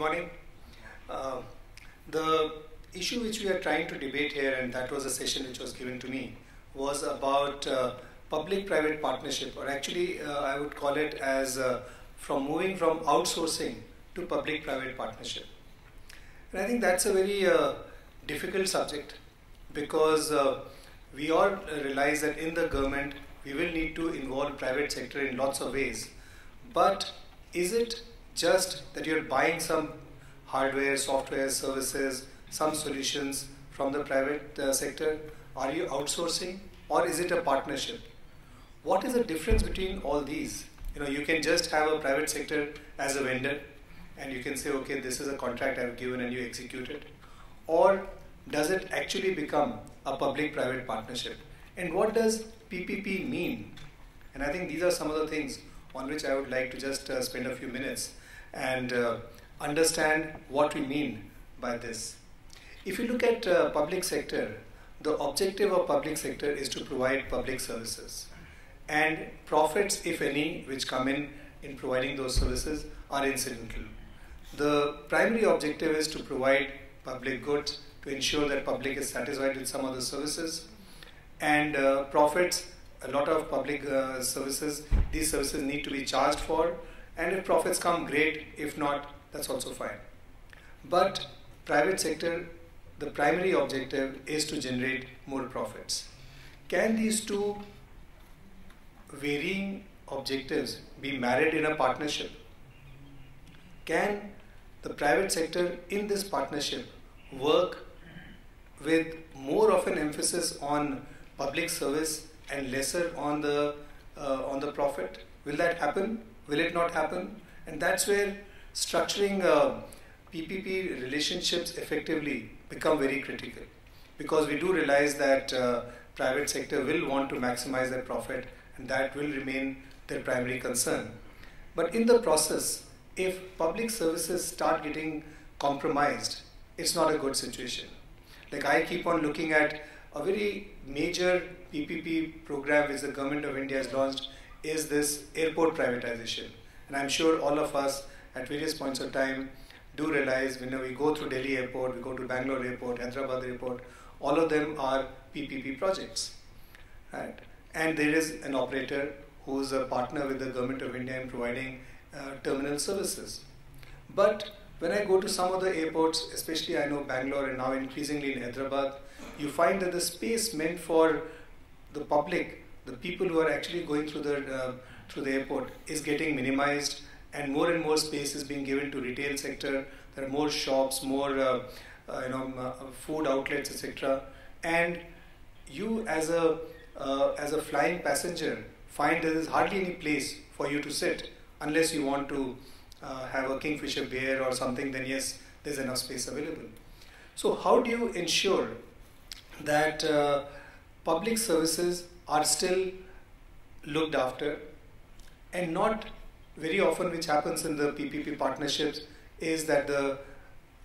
morning. Uh, the issue which we are trying to debate here, and that was a session which was given to me, was about public-private partnership, or actually I would call it as from moving from outsourcing to public-private partnership. And I think that's a very difficult subject because we all realize that in the government we will need to involve private sector in lots of ways. But is it just that you're buying some hardware, software, services, some solutions from the private sector? Are you outsourcing, or is it a partnership? What is the difference between all these? You can just have a private sector as a vendor and you can say, okay, this is a contract I've given and you execute it. Or does it actually become a public-private partnership? And what does PPP mean? And I think these are some of the things on which I would like to just spend a few minutes and understand what we mean by this. If you look at public sector, the objective of public sector is to provide public services. And profits, if any, which come in providing those services are incidental. The primary objective is to provide public goods, to ensure that public is satisfied with some of the services. And profits, a lot of public services, these services need to be charged for. And if profits come, great. If not, that's also fine. But private sector, the primary objective is to generate more profits. Can these two varying objectives be married in a partnership? Can the private sector in this partnership work with more of an emphasis on public service and lesser on the profit? Will that happen? Will it not happen? And that's where structuring PPP relationships effectively become very critical, because we do realize that private sector will want to maximize their profit, and that will remain their primary concern. But in the process, if public services start getting compromised, it's not a good situation. Like, I keep on looking at a very major PPP program which the Government of India has launched is this airport privatization. And I'm sure all of us at various points of time do realize when we go through Delhi airport, we go to Bangalore airport, Hyderabad airport, all of them are PPP projects, right? And there is an operator who is a partner with the Government of India in providing terminal services. But when I go to some of the airports, especially I know Bangalore and now increasingly in Hyderabad, you find that the space meant for the public, the people who are actually going through the airport, is getting minimized, and more space is being given to retail sector. There are more shops, more food outlets, etc. And you as a flying passenger find there is hardly any place for you to sit unless you want to have a Kingfisher beer or something. Then yes, there's enough space available. So how do you ensure that public services are still looked after, and not very often, which happens in the PPP partnerships, is that the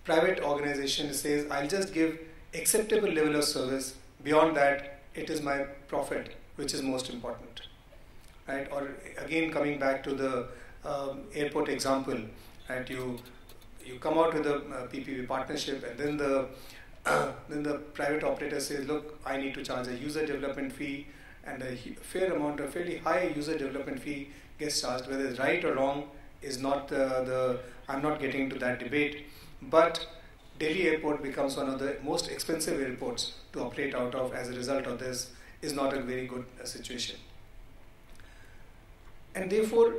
private organization says, I'll just give acceptable level of service. Beyond that, it is my profit which is most important, right? Or again, coming back to the airport example, right? You come out with a PPP partnership, and then the private operator says, look, I need to charge a user development fee, and a fairly high user development fee gets charged. Whether it's right or wrong is not I'm not getting into that debate. But Delhi airport becomes one of the most expensive airports to operate out of as a result of this, is not a very good situation. And therefore,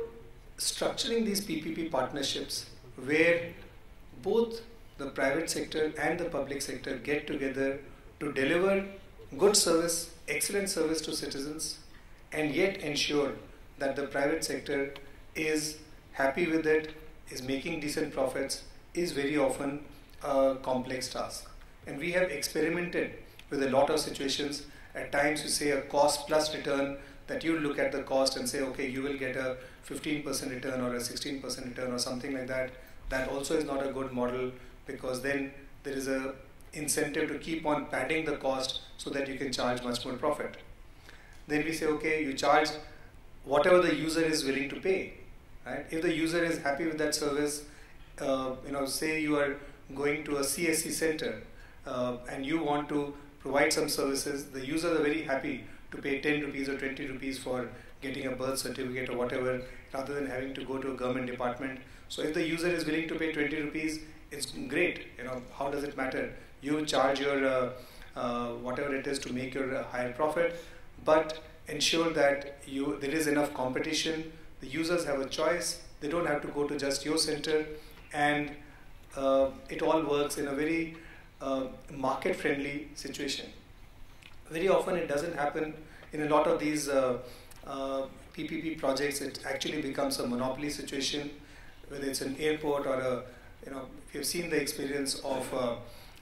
structuring these PPP partnerships where both the private sector and the public sector get together to deliver good service, excellent service to citizens, and yet ensure that the private sector is happy with it, is making decent profits, is very often a complex task. And we have experimented with a lot of situations. At times you say a cost plus return, that you look at the cost and say, okay, you will get a 15% return or a 16% return or something like that. That also is not a good model, because then there is a incentive to keep on padding the cost so that you can charge much more profit. Then we say, okay, you charge whatever the user is willing to pay, right? If the user is happy with that service, say you are going to a CSC center and you want to provide some services, the users are very happy to pay 10 rupees or 20 rupees for getting a birth certificate or whatever, rather than having to go to a government department. So if the user is willing to pay 20 rupees, it's great. How does it matter? You charge your whatever it is to make your higher profit, but ensure that there is enough competition. The users have a choice. They don't have to go to just your center, and it all works in a very market-friendly situation. Very often it doesn't happen in a lot of these PPP projects. It actually becomes a monopoly situation, whether it's an airport or if you've seen the experience of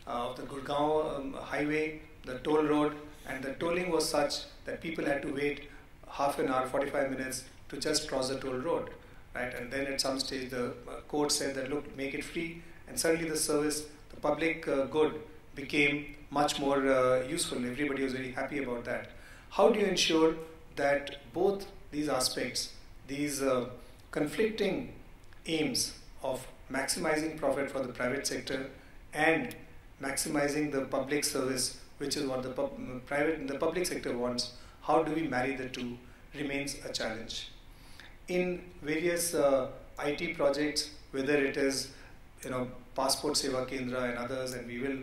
the Gurgaon highway, the toll road, and the tolling was such that people had to wait half an hour, 45 minutes to just cross the toll road, right? And then at some stage the court said that, look, make it free, and suddenly the service, the public good became much more useful. Everybody was very happy about that. How do you ensure that both these aspects, these conflicting aims of maximizing profit for the private sector and maximizing the public service, which is what the public sector wants, how do we marry the two, remains a challenge. In various IT projects, whether it is Passport Seva Kendra and others, and we will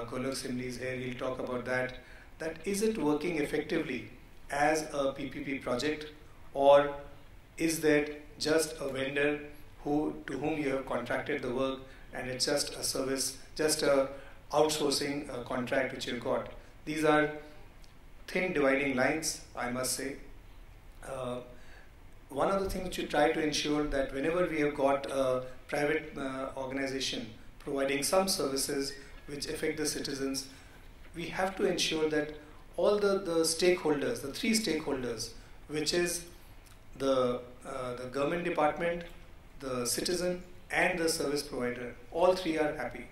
Golok Simli is here, he'll talk about that is it working effectively as a PPP project, or is that just a vendor to whom you have contracted the work, and it's just a service, just a outsourcing contract which you've got? These are thin dividing lines, I must say. One of the things which you try to ensure that whenever we have got a private organization providing some services which affect the citizens, we have to ensure that all the stakeholders, the three stakeholders, which is the government department, the citizen, and the service provider, all three are happy.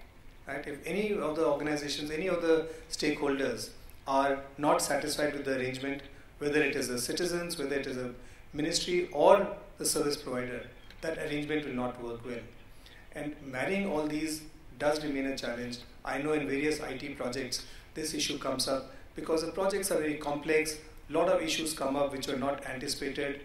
Right? If any of the organizations, any of the stakeholders are not satisfied with the arrangement, whether it is the citizens, whether it is a ministry or the service provider, that arrangement will not work well. And marrying all these does remain a challenge. I know in various IT projects this issue comes up because the projects are very complex. A lot of issues come up which were not anticipated,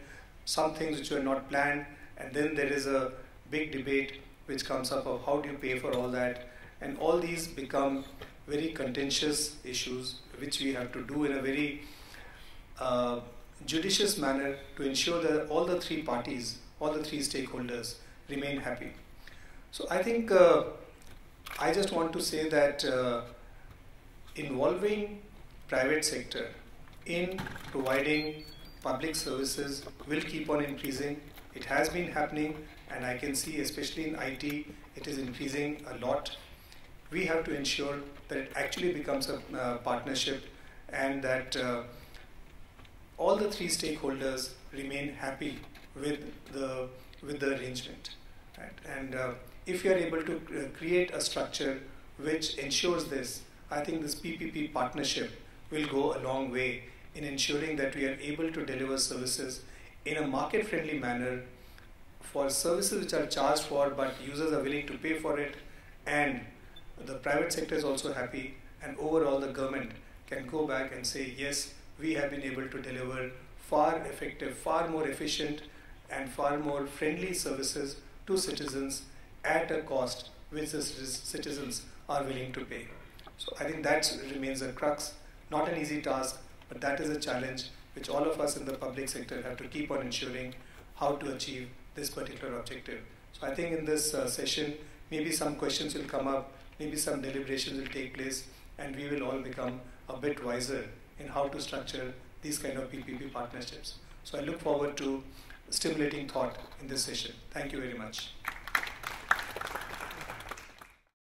some things which were not planned, and then there is a big debate which comes up of how do you pay for all that, and all these become very contentious issues which we have to do in a very judicious manner to ensure that all the three parties, all the three stakeholders remain happy. So I think I just want to say that involving private sector in providing public services will keep on increasing. It has been happening, and I can see especially in IT it is increasing a lot. We have to ensure that it actually becomes a partnership, and that all the three stakeholders remain happy with the arrangement. Right? And if you are able to create a structure which ensures this, I think this PPP partnership will go a long way in ensuring that we are able to deliver services in a market-friendly manner for services which are charged for, but users are willing to pay for it, and the private sector is also happy, and overall the government can go back and say, yes, we have been able to deliver far effective, far more efficient, and far more friendly services to citizens at a cost which the citizens are willing to pay. So I think that remains a crux, not an easy task, but that is a challenge which all of us in the public sector have to keep on ensuring how to achieve this particular objective. So I think in this session, maybe some questions will come up, maybe some deliberations will take place, and we will all become a bit wiser in how to structure these kind of PPP partnerships. So I look forward to stimulating thought in this session. Thank you very much.